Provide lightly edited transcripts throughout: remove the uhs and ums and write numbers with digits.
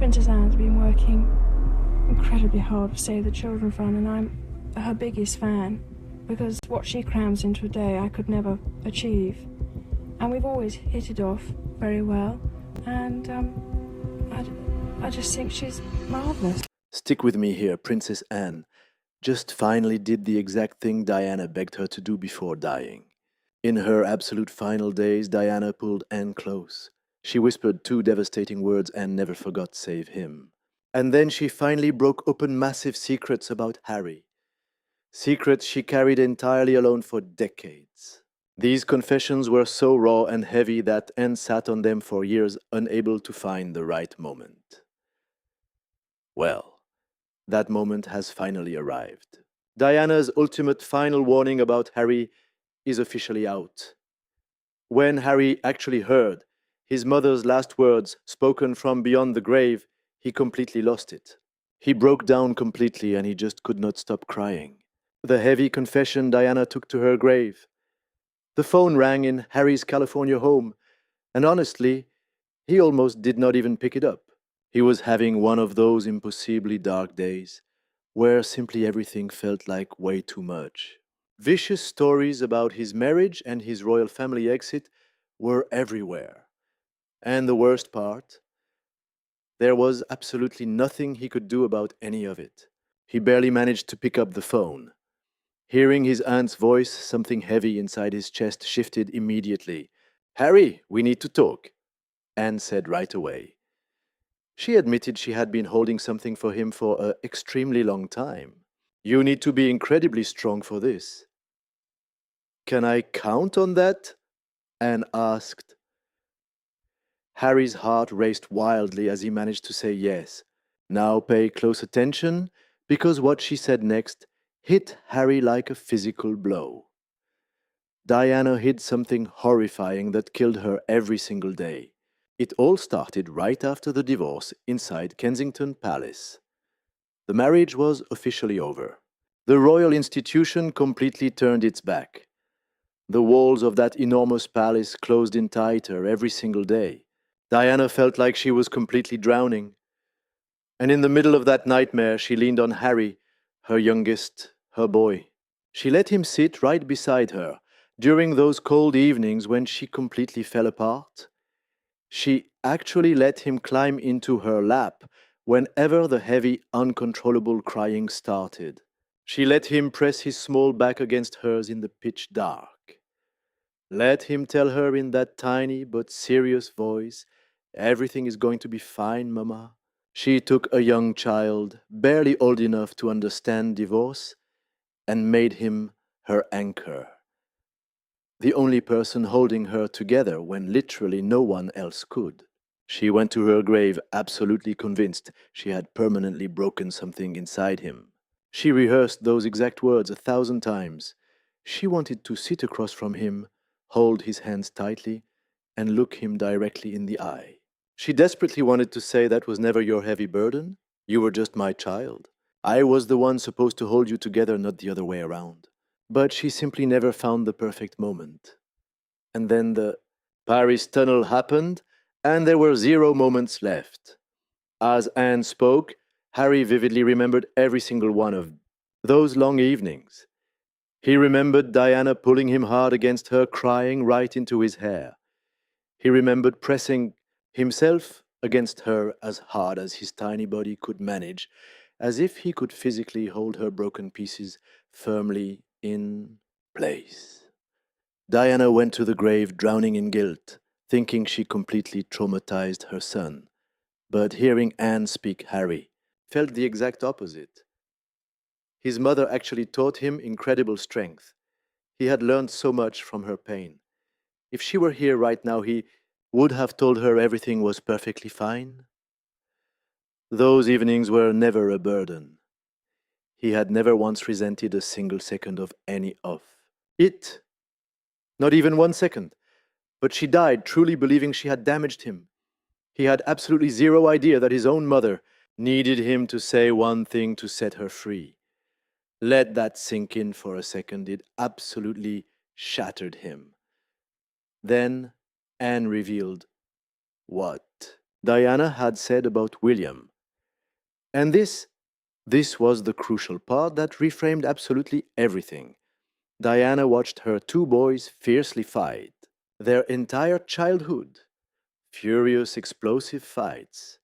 Princess Anne's been working incredibly hard to Save the Children Fund, and I'm her biggest fan because what she crams into a day I could never achieve. And we've always hit it off very well, and I just think she's marvellous. Stick with me here, Princess Anne just finally did the exact thing Diana begged her to do before dying. In her absolute final days, Diana pulled Anne close. She whispered two devastating words Anne never forgot: save him. And then she finally broke open massive secrets about Harry. Secrets she carried entirely alone for decades. These confessions were so raw and heavy that Anne sat on them for years, unable to find the right moment. Well, that moment has finally arrived. Diana's ultimate final warning about Harry is officially out. When Harry actually heard his mother's last words spoken from beyond the grave, he completely lost it. He broke down completely and he just could not stop crying. The heavy confession Diana took to her grave. The phone rang in Harry's California home, and honestly, he almost did not even pick it up. He was having one of those impossibly dark days, where simply everything felt like way too much. Vicious stories about his marriage and his royal family exit were everywhere. And the worst part, there was absolutely nothing he could do about any of it. He barely managed to pick up the phone. Hearing his aunt's voice, something heavy inside his chest shifted immediately. "Harry, we need to talk," Anne said right away. She admitted she had been holding something for him for an extremely long time. "You need to be incredibly strong for this." "Can I count on that?" Anne asked. Harry's heart raced wildly as he managed to say yes. Now pay close attention, because what she said next hit Harry like a physical blow. Diana hid something horrifying that killed her every single day. It all started right after the divorce inside Kensington Palace. The marriage was officially over. The royal institution completely turned its back. The walls of that enormous palace closed in tighter every single day. Diana felt like she was completely drowning. And in the middle of that nightmare, she leaned on Harry, her youngest, her boy. She let him sit right beside her during those cold evenings when she completely fell apart. She actually let him climb into her lap whenever the heavy, uncontrollable crying started. She let him press his small back against hers in the pitch dark. Let him tell her in that tiny but serious voice, "Everything is going to be fine, Mama." She took a young child, barely old enough to understand divorce, and made him her anchor. The only person holding her together when literally no one else could. She went to her grave absolutely convinced she had permanently broken something inside him. She rehearsed those exact words 1,000 times. She wanted to sit across from him, hold his hands tightly, and look him directly in the eye. She desperately wanted to say, "That was never your heavy burden. You were just my child. I was the one supposed to hold you together, not the other way around." But she simply never found the perfect moment. And then the Paris tunnel happened, and there were 0 moments left. As Anne spoke, Harry vividly remembered every single one of those long evenings. He remembered Diana pulling him hard against her, crying right into his hair. He remembered pressing himself against her as hard as his tiny body could manage, as if he could physically hold her broken pieces firmly in place. Diana went to the grave drowning in guilt, thinking she completely traumatized her son. But hearing Anne speak Harry felt the exact opposite. His mother actually taught him incredible strength. He had learned so much from her pain. If she were here right now, he would have told her everything was perfectly fine. Those evenings were never a burden. He had never once resented a single second of any of it. Not even 1 second. But she died truly believing she had damaged him. He had absolutely zero idea that his own mother needed him to say one thing to set her free. Let that sink in for a second. It absolutely shattered him. Then Anne revealed what? Diana had said about William. And this was the crucial part that reframed absolutely everything. Diana watched her two boys fiercely fight, their entire childhood, furious, explosive fights.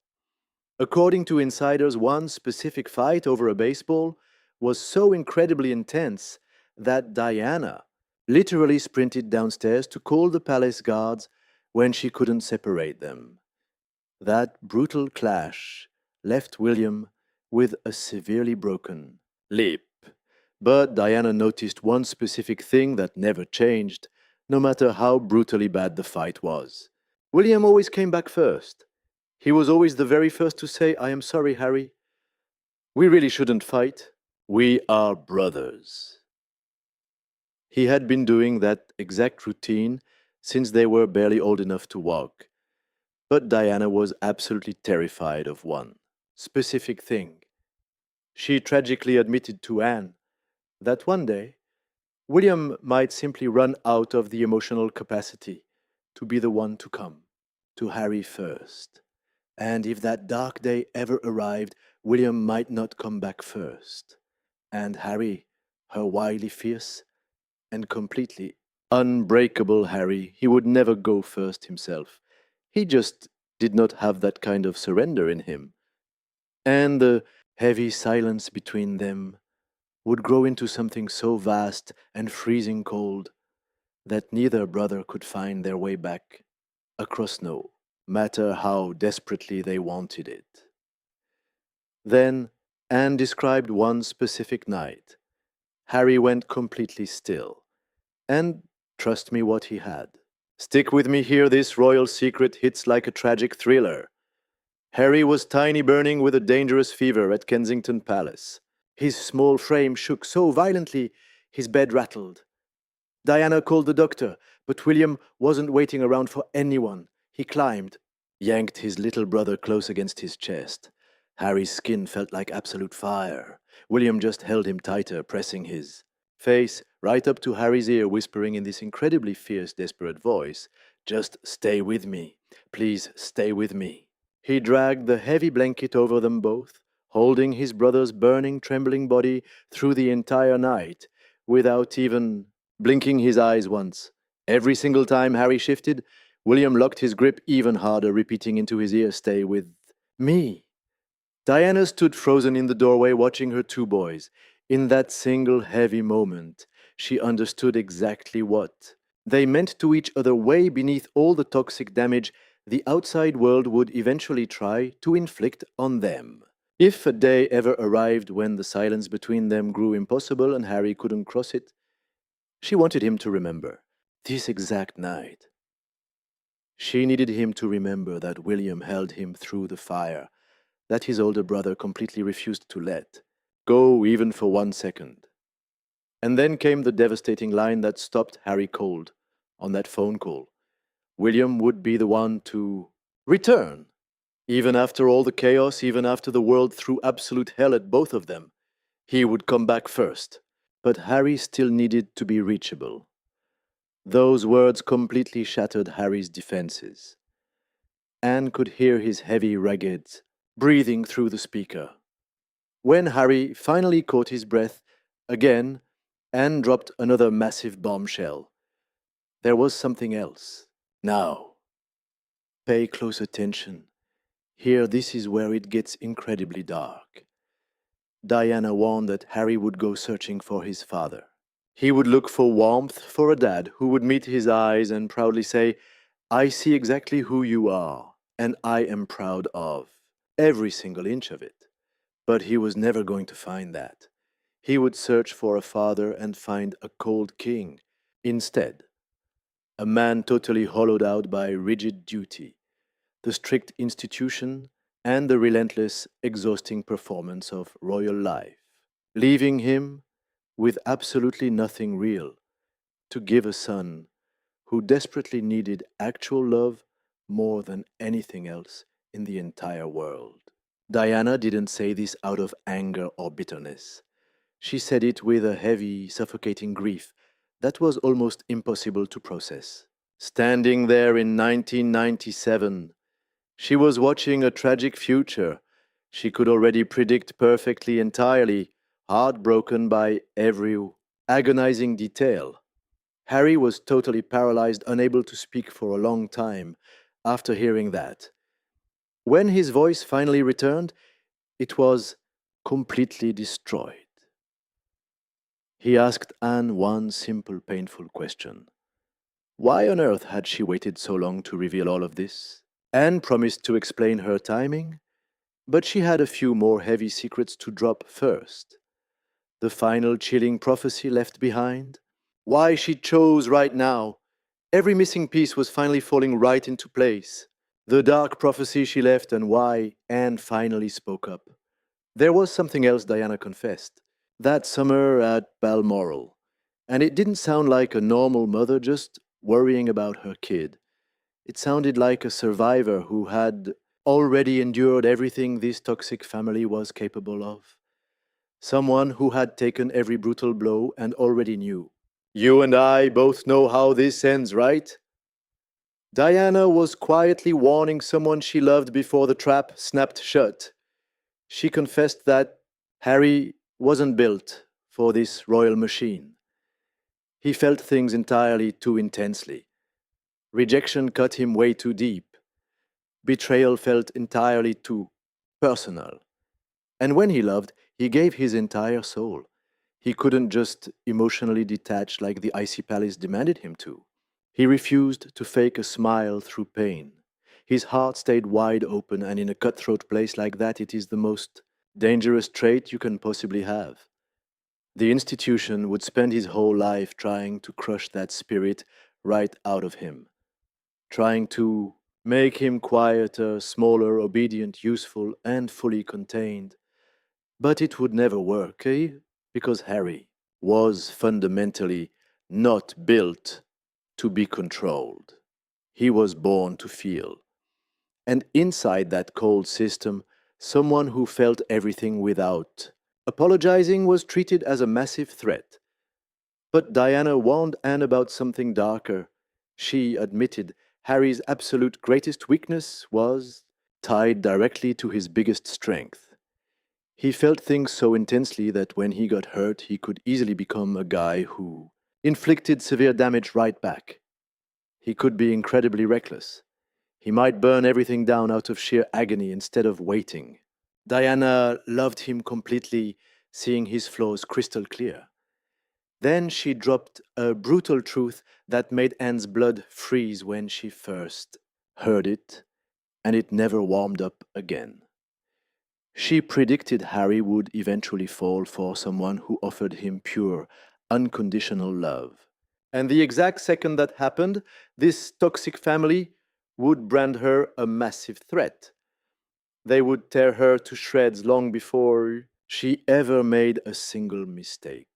According to insiders, one specific fight over a baseball was so incredibly intense that Diana literally sprinted downstairs to call the palace guards when she couldn't separate them. That brutal clash left William with a severely broken lip. But Diana noticed one specific thing that never changed, no matter how brutally bad the fight was. William always came back first. He was always the very first to say, "I am sorry, Harry. We really shouldn't fight. We are brothers." He had been doing that exact routine since they were barely old enough to walk. But Diana was absolutely terrified of one specific thing. She tragically admitted to Anne that one day William might simply run out of the emotional capacity to be the one to come to Harry first. And if that dark day ever arrived, William might not come back first. And Harry, her wildly fierce and completely unbreakable Harry, he would never go first himself. He just did not have that kind of surrender in him. And the heavy silence between them would grow into something so vast and freezing cold that neither brother could find their way back across no matter how desperately they wanted it. Then Anne described one specific night. Harry went completely still, and trust me what he had. Stick with me here, this royal secret hits like a tragic thriller. Harry was tiny burning with a dangerous fever at Kensington Palace. His small frame shook so violently his bed rattled. Diana called the doctor, but William wasn't waiting around for anyone. He climbed, yanked his little brother close against his chest. Harry's skin felt like absolute fire. William just held him tighter, pressing his face right up to Harry's ear, whispering in this incredibly fierce, desperate voice, "Just stay with me. Please stay with me." He dragged the heavy blanket over them both, holding his brother's burning, trembling body through the entire night, without even blinking his eyes once. Every single time Harry shifted, William locked his grip even harder, repeating into his ear, "Stay with me." Diana stood frozen in the doorway, watching her two boys. In that single heavy moment, she understood exactly what they meant to each other, way beneath all the toxic damage the outside world would eventually try to inflict on them. If a day ever arrived when the silence between them grew impossible and Harry couldn't cross it, she wanted him to remember this exact night. She needed him to remember that William held him through the fire that his older brother completely refused to let go even for 1 second. And then came the devastating line that stopped Harry cold on that phone call. William would be the one to return. Even after all the chaos, even after the world threw absolute hell at both of them, he would come back first. But Harry still needed to be reachable. Those words completely shattered Harry's defenses. Anne could hear his heavy, ragged breathing through the speaker. When Harry finally caught his breath again, Anne dropped another massive bombshell. There was something else. Now, pay close attention. Here, this is where it gets incredibly dark. Diana warned that Harry would go searching for his father. He would look for warmth, for a dad who would meet his eyes and proudly say, "I see exactly who you are, and I am proud of every single inch of it." But he was never going to find that. He would search for a father and find a cold king instead. A man totally hollowed out by rigid duty, the strict institution, and the relentless, exhausting performance of royal life, leaving him with absolutely nothing real to give a son who desperately needed actual love more than anything else in the entire world. Diana didn't say this out of anger or bitterness. She said it with a heavy, suffocating grief that was almost impossible to process. Standing there in 1997, She was watching a tragic future. She could already predict perfectly, entirely, heartbroken by every agonizing detail. Harry was totally paralyzed, unable to speak for a long time after hearing that. When his voice finally returned, it was completely destroyed. He asked Anne one simple, painful question. Why on earth had she waited so long to reveal all of this? Anne promised to explain her timing, but she had a few more heavy secrets to drop first. The final chilling prophecy left behind. Why she chose right now. Every missing piece was finally falling right into place. The dark prophecy she left and why Anne finally spoke up. There was something else, Diana confessed. That summer at Balmoral. And it didn't sound like a normal mother just worrying about her kid. It sounded like a survivor who had already endured everything this toxic family was capable of. Someone who had taken every brutal blow and already knew. You and I both know how this ends, right? Diana was quietly warning someone she loved before the trap snapped shut. She confessed that Harry wasn't built for this royal machine. He felt things entirely too intensely. Rejection cut him way too deep. Betrayal felt entirely too personal. And when he loved, he gave his entire soul. He couldn't just emotionally detach like the icy palace demanded him to. He refused to fake a smile through pain. His heart stayed wide open, and in a cutthroat place like that, it is the most dangerous trait you can possibly have. The institution would spend his whole life trying to crush that spirit right out of him, trying to make him quieter, smaller, obedient, useful, and fully contained. But it would never work, eh? Because Harry was fundamentally not built to be controlled. He was born to feel. And inside that cold system, someone who felt everything without apologizing was treated as a massive threat. But Diana warned Anne about something darker. She admitted Harry's absolute greatest weakness was tied directly to his biggest strength. He felt things so intensely that when he got hurt, he could easily become a guy who inflicted severe damage right back. He could be incredibly reckless. He might burn everything down out of sheer agony instead of waiting. Diana loved him completely, seeing his flaws crystal clear. Then she dropped a brutal truth that made Anne's blood freeze when she first heard it, and it never warmed up again. She predicted Harry would eventually fall for someone who offered him pure, unconditional love. And the exact second that happened, this toxic family would brand her a massive threat. They would tear her to shreds long before she ever made a single mistake.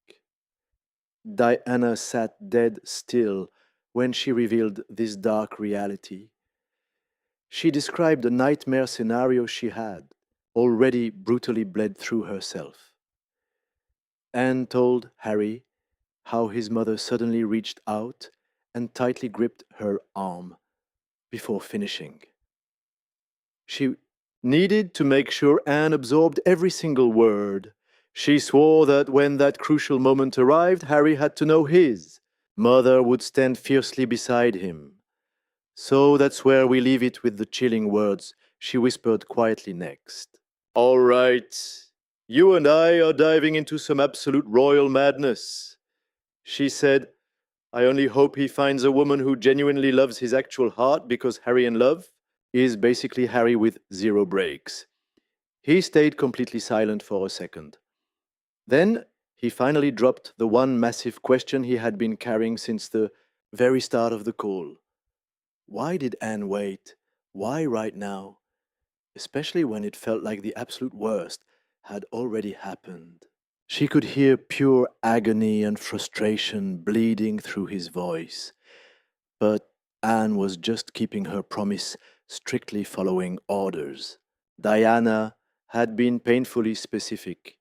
Diana sat dead still when she revealed this dark reality. She described a nightmare scenario she had already brutally bled through herself. Anne told Harry how his mother suddenly reached out and tightly gripped her arm before finishing. She needed to make sure Anne absorbed every single word. She swore that when that crucial moment arrived, Harry had to know his mother would stand fiercely beside him. So that's where we leave it with the chilling words she whispered quietly next. All right, you and I are diving into some absolute royal madness. She said, I only hope he finds a woman who genuinely loves his actual heart, because Harry in love is basically Harry with zero breaks. He stayed completely silent for a second. Then he finally dropped the one massive question he had been carrying since the very start of the call. Why did Anne wait? Why right now? Especially when it felt like the absolute worst had already happened. She could hear pure agony and frustration bleeding through his voice. But Anne was just keeping her promise, strictly following orders. Diana had been painfully specific.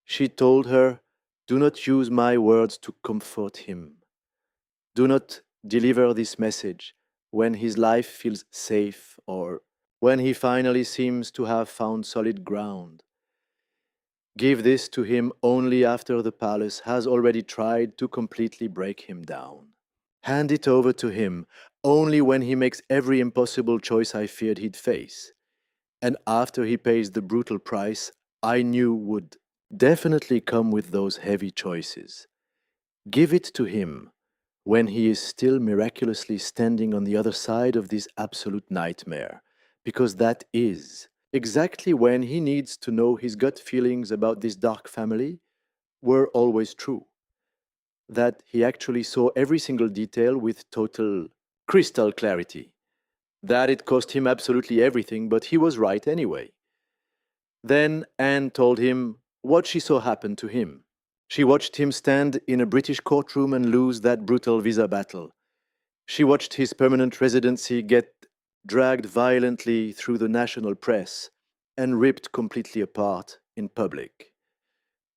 She told her, do not use my words to comfort him. Do not deliver this message when his life feels safe or when he finally seems to have found solid ground. Give this to him only after the palace has already tried to completely break him down. Hand it over to him only when he makes every impossible choice I feared he'd face, and after he pays the brutal price I knew would definitely come with those heavy choices. Give it to him when he is still miraculously standing on the other side of this absolute nightmare, because that is exactly when he needs to know his gut feelings about this dark family were always true, that he actually saw every single detail with total crystal clarity, that it cost him absolutely everything, but he was right anyway. Then Anne told him what she saw happen to him. She watched him stand in a British courtroom and lose that brutal visa battle. She watched his permanent residency get dragged violently through the national press and ripped completely apart in public,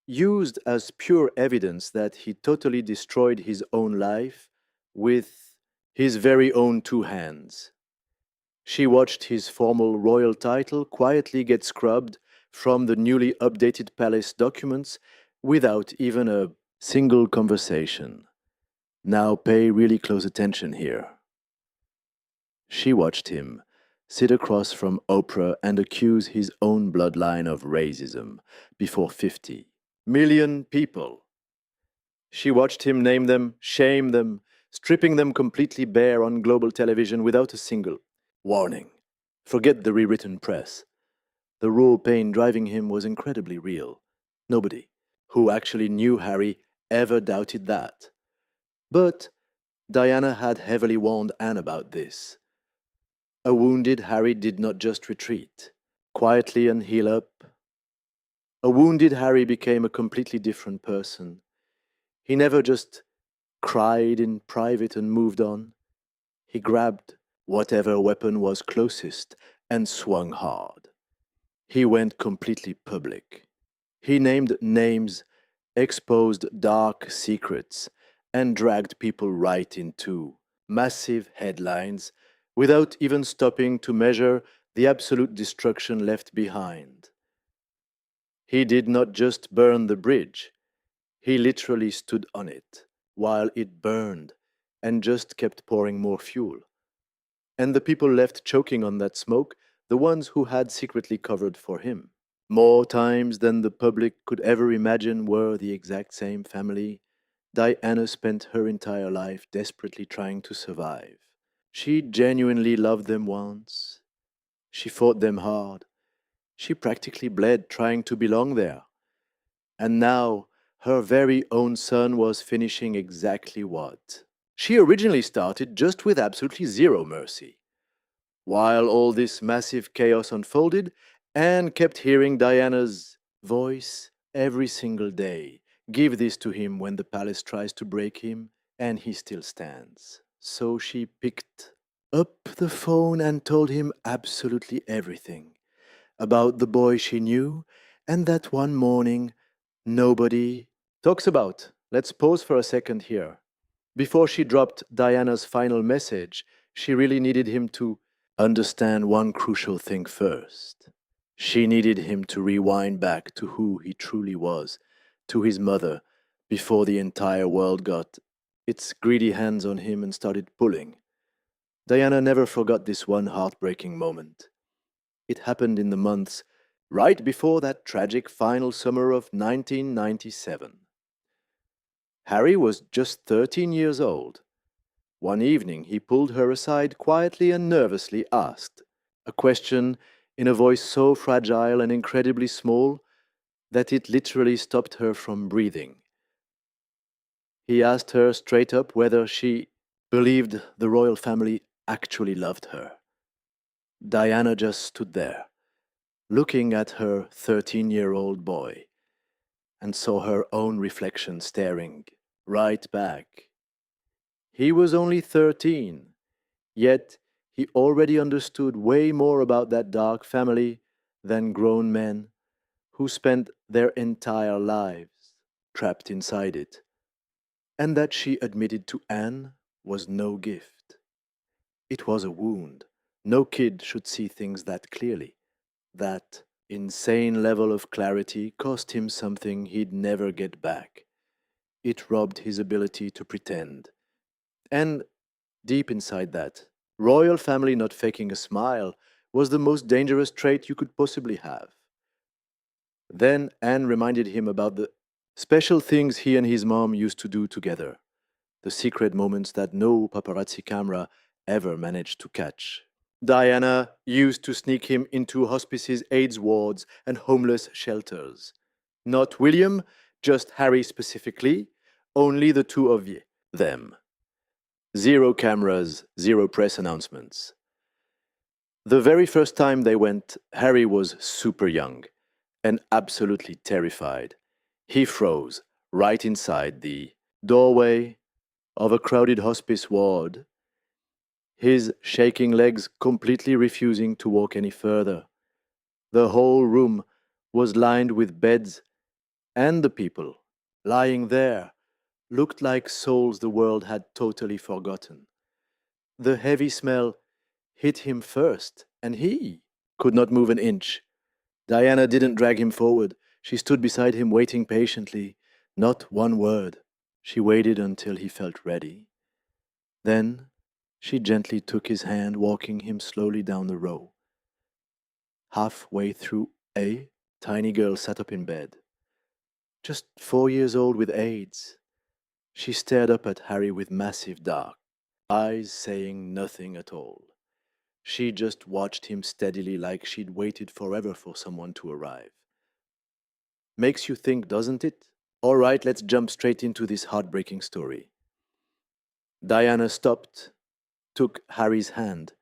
used as pure evidence that he totally destroyed his own life with his very own two hands. She watched his formal royal title quietly get scrubbed from the newly updated palace documents without even a single conversation. Now pay really close attention here. She watched him sit across from Oprah and accuse his own bloodline of racism before 50 million people. She watched him name them, shame them, stripping them completely bare on global television without a single warning. Forget the rewritten press. The raw pain driving him was incredibly real. Nobody who actually knew Harry ever doubted that. But Diana had heavily warned Anne about this. A wounded Harry did not just retreat quietly and heal up. A wounded Harry became a completely different person. He never just cried in private and moved on. He grabbed whatever weapon was closest and swung hard. He went completely public. He named names, exposed dark secrets, and dragged people right into massive headlines without even stopping to measure the absolute destruction left behind. He did not just burn the bridge, he literally stood on it while it burned and just kept pouring more fuel. And the people left choking on that smoke, the ones who had secretly covered for him. More times than the public could ever imagine were the exact same family. Diana spent her entire life desperately trying to survive. She genuinely loved them once. She fought them hard. She practically bled trying to belong there. And now her very own son was finishing exactly what she originally started, just with absolutely zero mercy. While all this massive chaos unfolded, Anne kept hearing Diana's voice every single day. Give this to him when the palace tries to break him, and he still stands. So she picked up the phone and told him absolutely everything about the boy she knew, and that one morning nobody talks about. Let's pause for a second here. Before she dropped Diana's final message, she really needed him to understand one crucial thing first. She needed him to rewind back to who he truly was, to his mother, before the entire world got its greedy hands on him and started pulling. Diana never forgot this one heartbreaking moment. It happened in the months right before that tragic final summer of 1997. Harry was just 13 years old. One evening, he pulled her aside quietly and nervously asked a question in a voice so fragile and incredibly small that it literally stopped her from breathing. He asked her straight up whether she believed the royal family actually loved her. Diana just stood there, looking at her 13-year-old boy, and saw her own reflection staring right back. He was only 13. Yet he already understood way more about that dark family than grown men who spent their entire lives trapped inside it. And that she admitted to Anne was no gift. It was a wound No kid should see things that clearly. That insane level of clarity cost him something he'd never get back. It robbed his ability to pretend. And deep inside that, royal family not faking a smile was the most dangerous trait you could possibly have. Then Anne reminded him about the special things he and his mom used to do together, the secret moments that no paparazzi camera ever managed to catch. Diana used to sneak him into hospices, AIDS wards, and homeless shelters. Not William, just Harry specifically, only the two of them. Zero cameras, zero press announcements. The very first time they went, Harry was super young and absolutely terrified. He froze right inside the doorway of a crowded hospice ward, his shaking legs completely refusing to walk any further. The whole room was lined with beds, and the people lying there looked like souls the world had totally forgotten. The heavy smell hit him first, and he could not move an inch. Diana didn't drag him forward. She stood beside him, waiting patiently. Not one word. She waited until he felt ready. Then she gently took his hand, walking him slowly down the row. Halfway through, a tiny girl sat up in bed. Just 4 years old with AIDS. She stared up at Harry with massive dark eyes, saying nothing at all. She just watched him steadily, like she'd waited forever for someone to arrive. Makes you think, doesn't it? All right, let's jump straight into this heartbreaking story. Diana stopped, took Harry's hand,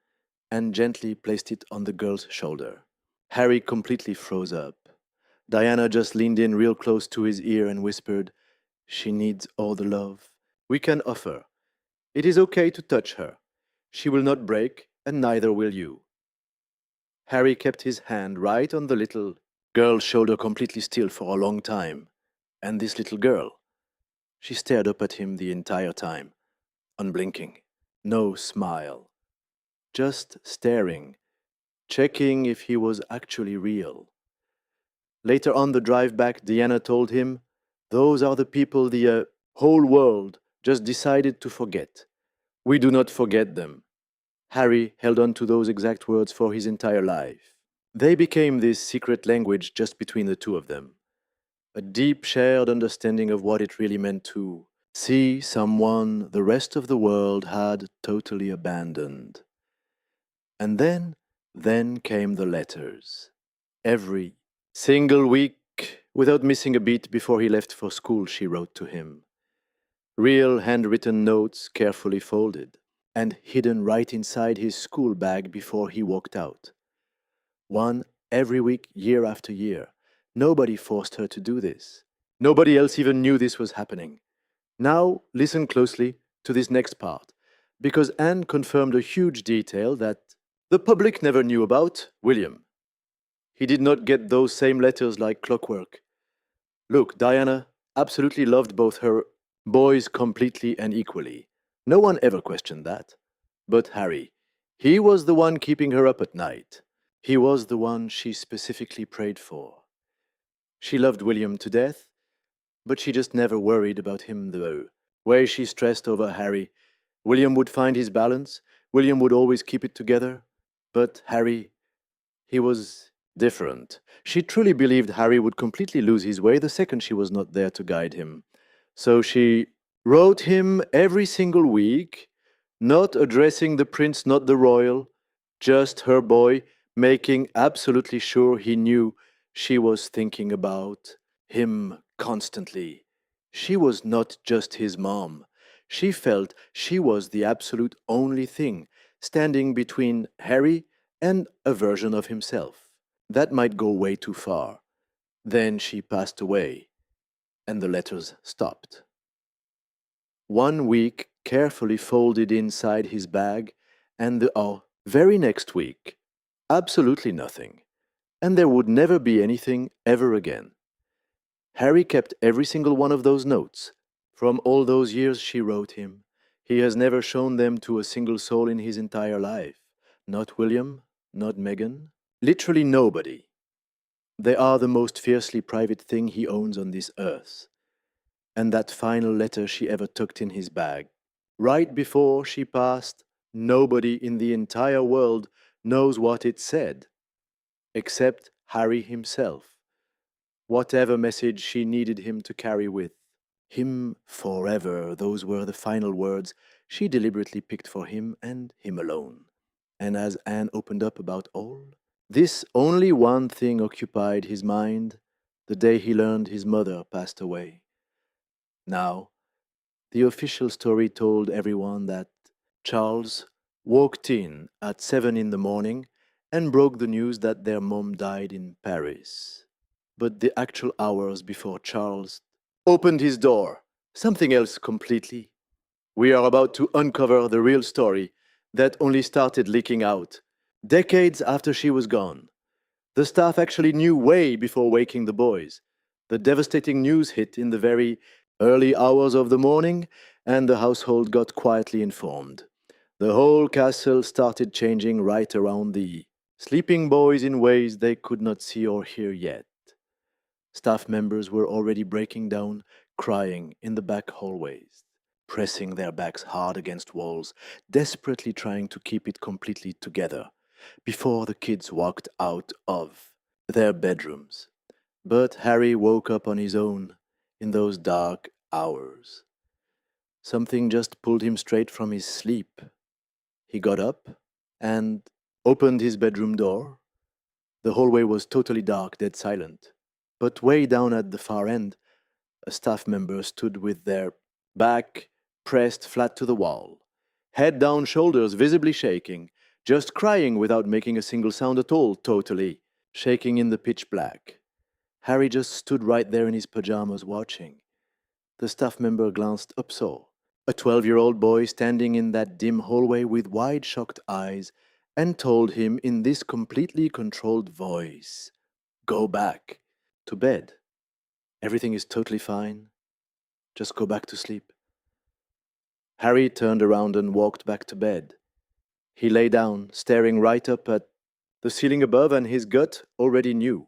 and gently placed it on the girl's shoulder. Harry completely froze up. Diana just leaned in real close to his ear and whispered, "She needs all the love we can offer. It is okay to touch her. She will not break, and neither will you." Harry kept his hand right on the little girl's shoulder, completely still for a long time. And this little girl, she stared up at him the entire time, unblinking, no smile, just staring, checking if he was actually real. Later on the drive back, Diana told him, "Those are the people the whole world just decided to forget. We do not forget them." Harry held on to those exact words for his entire life. They became this secret language just between the two of them, a deep shared understanding of what it really meant to see someone the rest of the world had totally abandoned. And then came the letters. Every single week, without missing a beat before he left for school, she wrote to him. Real handwritten notes, carefully folded, and hidden right inside his school bag before he walked out. One every week, year after year. Nobody forced her to do this. Nobody else even knew this was happening. Now, listen closely to this next part, because Anne confirmed a huge detail that the public never knew about William. He did not get those same letters like clockwork. Look, Diana absolutely loved both her boys completely and equally. No one ever questioned that. But Harry, he was the one keeping her up at night. He was the one she specifically prayed for. She loved William to death, but she just never worried about him the way she stressed over Harry. William would find his balance. William would always keep it together. But Harry, he was different. She truly believed Harry would completely lose his way the second she was not there to guide him. So she wrote him every single week, not addressing the prince, not the royal, just her boy, making absolutely sure he knew she was thinking about him constantly. She was not just his mom. She felt she was the absolute only thing standing between Harry and a version of himself. That might go way too far. Then she passed away, and the letters stopped. One week carefully folded inside his bag, and the very next week, absolutely nothing. And there would never be anything ever again. Harry kept every single one of those notes. From all those years she wrote him, he has never shown them to a single soul in his entire life. Not William, not Meghan, literally nobody. They are the most fiercely private thing he owns on this earth. And that final letter she ever tucked in his bag, right before she passed, nobody in the entire world knows what it said, except Harry himself. Whatever message she needed him to carry with him forever, those were the final words she deliberately picked for him and him alone. And as Anne opened up about all, this only one thing occupied his mind the day he learned his mother passed away. Now, the official story told everyone that Charles walked in at 7 in the morning and broke the news that their mom died in Paris. But the actual hours before Charles opened his door, something else completely. We are about to uncover the real story that only started leaking out decades after she was gone. The staff actually knew way before waking the boys. The devastating news hit in the very early hours of the morning, and the household got quietly informed. The whole castle started changing right around the sleeping boys in ways they could not see or hear yet. Staff members were already breaking down, crying in the back hallways, pressing their backs hard against walls, desperately trying to keep it completely together before the kids walked out of their bedrooms. But Harry woke up on his own in those dark hours. Something just pulled him straight from his sleep. He got up and opened his bedroom door. The hallway was totally dark, dead silent. But way down at the far end, a staff member stood with their back pressed flat to the wall, head down, shoulders visibly shaking, just crying without making a single sound at all, totally shaking in the pitch black. Harry just stood right there in his pajamas watching. The staff member glanced up, saw a 12-year-old boy standing in that dim hallway with wide, shocked eyes, and told him in this completely controlled voice, "Go back to bed. Everything is totally fine. Just go back to sleep." Harry turned around and walked back to bed. He lay down, staring right up at the ceiling above, and his gut already knew.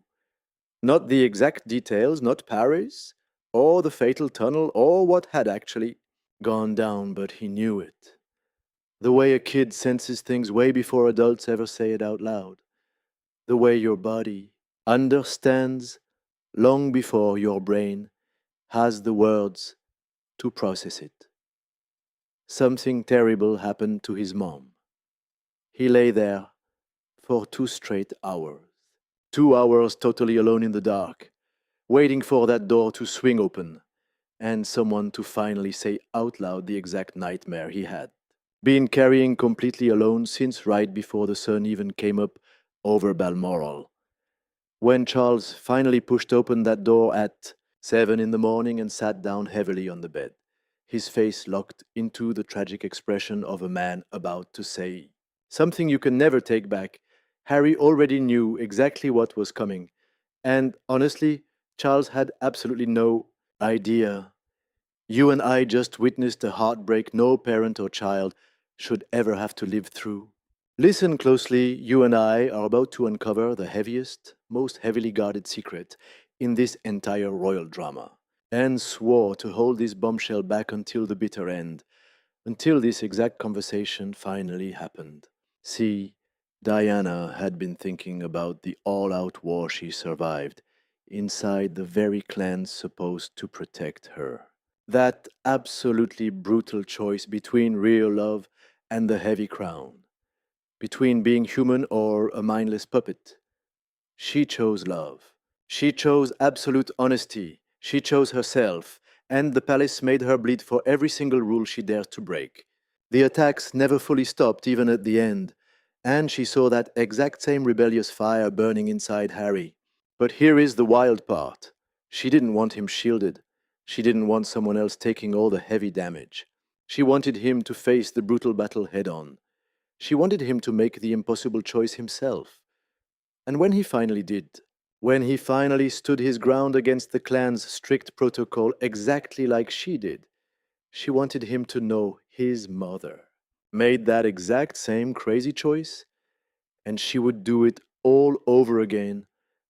Not the exact details, not Paris, or the fatal tunnel, or what had actually gone down, but he knew it. The way a kid senses things way before adults ever say it out loud. The way your body understands long before your brain has the words to process it. Something terrible happened to his mom. He lay there for 2 straight hours. 2 hours totally alone in the dark, waiting for that door to swing open and someone to finally say out loud the exact nightmare he had been carrying completely alone since right before the sun even came up over Balmoral. When Charles finally pushed open that door at 7 in the morning and sat down heavily on the bed, his face locked into the tragic expression of a man about to say something you can never take back. Harry already knew exactly what was coming, and honestly, Charles had absolutely no idea. You and I just witnessed a heartbreak no parent or child should ever have to live through. Listen closely, you and I are about to uncover the heaviest, most heavily guarded secret in this entire royal drama. Anne swore to hold this bombshell back until the bitter end, until this exact conversation finally happened. See, Diana had been thinking about the all-out war she survived inside the very clan supposed to protect her. That absolutely brutal choice between real love and the heavy crown, between being human or a mindless puppet. She chose love. She chose absolute honesty. She chose herself, and the palace made her bleed for every single rule she dared to break. The attacks never fully stopped, even at the end, and she saw that exact same rebellious fire burning inside Harry. But here is the wild part. She didn't want him shielded. She didn't want someone else taking all the heavy damage. She wanted him to face the brutal battle head on. She wanted him to make the impossible choice himself. And when he finally did, when he finally stood his ground against the clan's strict protocol exactly like she did, she wanted him to know his mother made that exact same crazy choice and she would do it all over again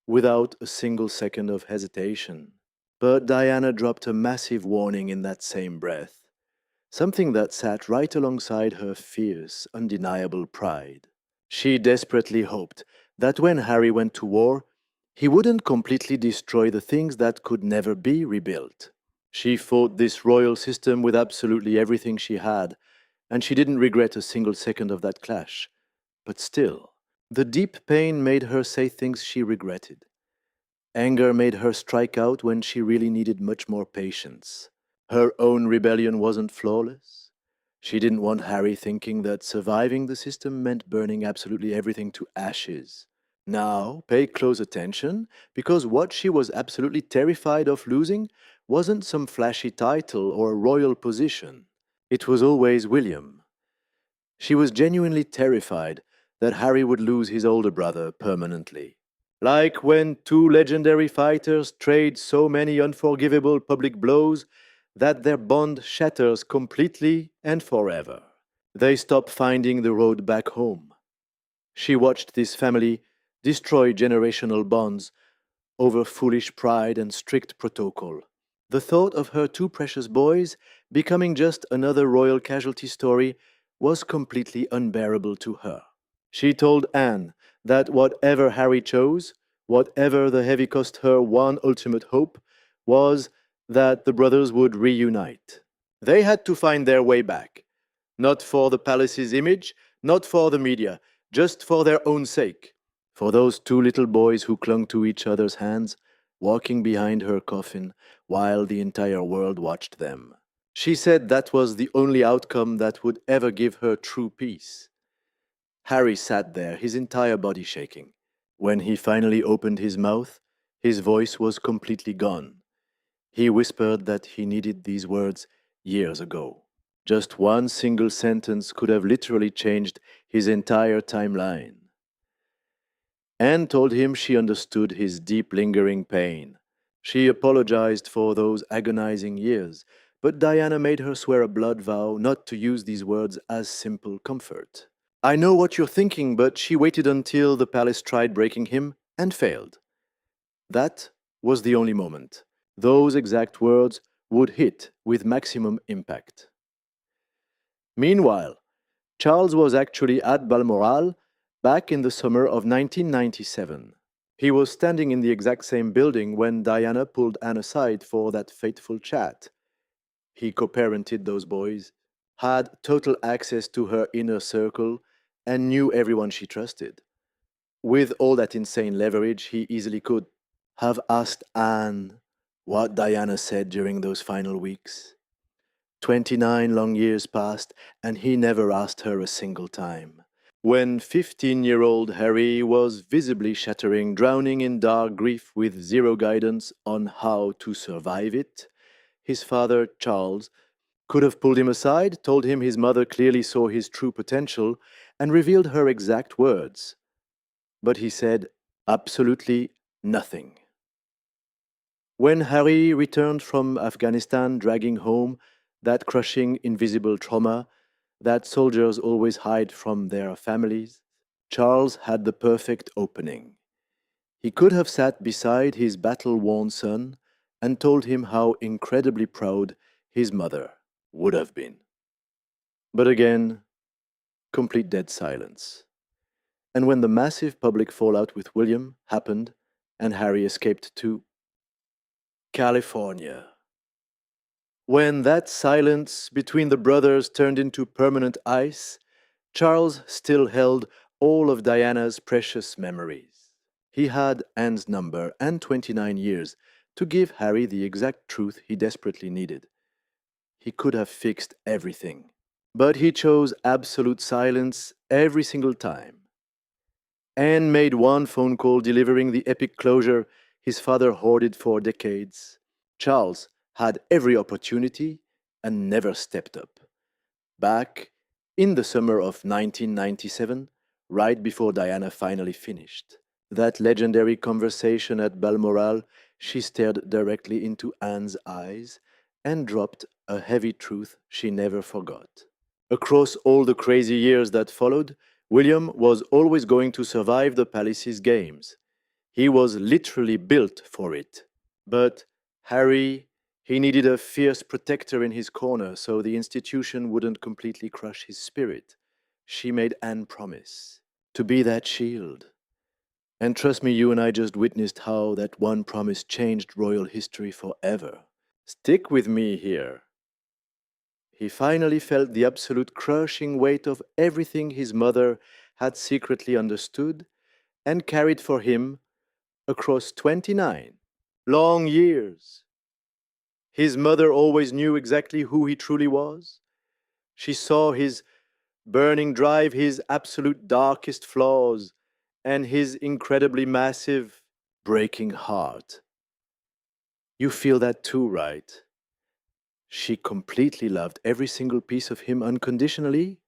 without a single second of hesitation. But Diana dropped a massive warning in that same breath, something that sat right alongside her fierce, undeniable pride. She desperately hoped that when Harry went to war, he wouldn't completely destroy the things that could never be rebuilt. She fought this royal system with absolutely everything she had, and she didn't regret a single second of that clash. But still, the deep pain made her say things she regretted. Anger made her strike out when she really needed much more patience. Her own rebellion wasn't flawless. She didn't want Harry thinking that surviving the system meant burning absolutely everything to ashes. Now, pay close attention, because what she was absolutely terrified of losing wasn't some flashy title or royal position. It was always William. She was genuinely terrified that Harry would lose his older brother permanently. Like when two legendary fighters trade so many unforgivable public blows that their bond shatters completely and forever. They stop finding the road back home. She watched this family destroy generational bonds over foolish pride and strict protocol. The thought of her two precious boys becoming just another royal casualty story was completely unbearable to her. She told Anne that whatever Harry chose, whatever the heavy cost her one ultimate hope, was that the brothers would reunite. They had to find their way back, not for the palace's image, not for the media, just for their own sake. For those two little boys who clung to each other's hands, walking behind her coffin while the entire world watched them. She said that was the only outcome that would ever give her true peace. Harry sat there, his entire body shaking. When he finally opened his mouth, his voice was completely gone. He whispered that he needed these words years ago. Just one single sentence could have literally changed his entire timeline. Anne told him she understood his deep lingering pain. She apologized for those agonizing years, but Diana made her swear a blood vow not to use these words as simple comfort. I know what you're thinking, but she waited until the palace tried breaking him and failed. That was the only moment. Those exact words would hit with maximum impact. Meanwhile, Charles was actually at Balmoral back in the summer of 1997. He was standing in the exact same building when Diana pulled Anne aside for that fateful chat. He co-parented those boys, had total access to her inner circle, and knew everyone she trusted. With all that insane leverage, he easily could have asked Anne what Diana said during those final weeks. 29 long years passed, and he never asked her a single time. When 15-year-old Harry was visibly shattering, drowning in dark grief with zero guidance on how to survive it, his father, Charles, could have pulled him aside, told him his mother clearly saw his true potential, and revealed her exact words. But he said absolutely nothing. When Harry returned from Afghanistan dragging home that crushing invisible trauma that soldiers always hide from their families, Charles had the perfect opening. He could have sat beside his battle-worn son and told him how incredibly proud his mother would have been. But again, complete dead silence. And when the massive public fallout with William happened and Harry escaped to California, when that silence between the brothers turned into permanent ice, Charles still held all of Diana's precious memories. He had Anne's number and 29 years to give Harry the exact truth he desperately needed. He could have fixed everything, but he chose absolute silence every single time. Anne made one phone call delivering the epic closure his father hoarded for decades. Charles had every opportunity and never stepped up. Back in the summer of 1997, right before Diana finally finished that legendary conversation at Balmoral, she stared directly into Anne's eyes and dropped a heavy truth she never forgot. Across all the crazy years that followed, William was always going to survive the palace's games. He was literally built for it. But Harry, he needed a fierce protector in his corner so the institution wouldn't completely crush his spirit. She made Anne promise to be that shield. And trust me, you and I just witnessed how that one promise changed royal history forever. Stick with me here. He finally felt the absolute crushing weight of everything his mother had secretly understood and carried for him across 29 long years. His mother always knew exactly who he truly was. She saw his burning drive, his absolute darkest flaws, and his incredibly massive, breaking heart. You feel that too, right? She completely loved every single piece of him unconditionally.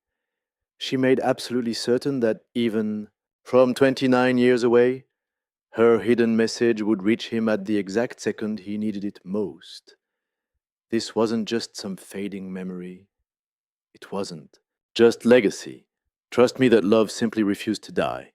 She made absolutely certain that even from 29 years away, her hidden message would reach him at the exact second he needed it most. This wasn't just some fading memory. It wasn't just legacy. Trust me that love simply refused to die.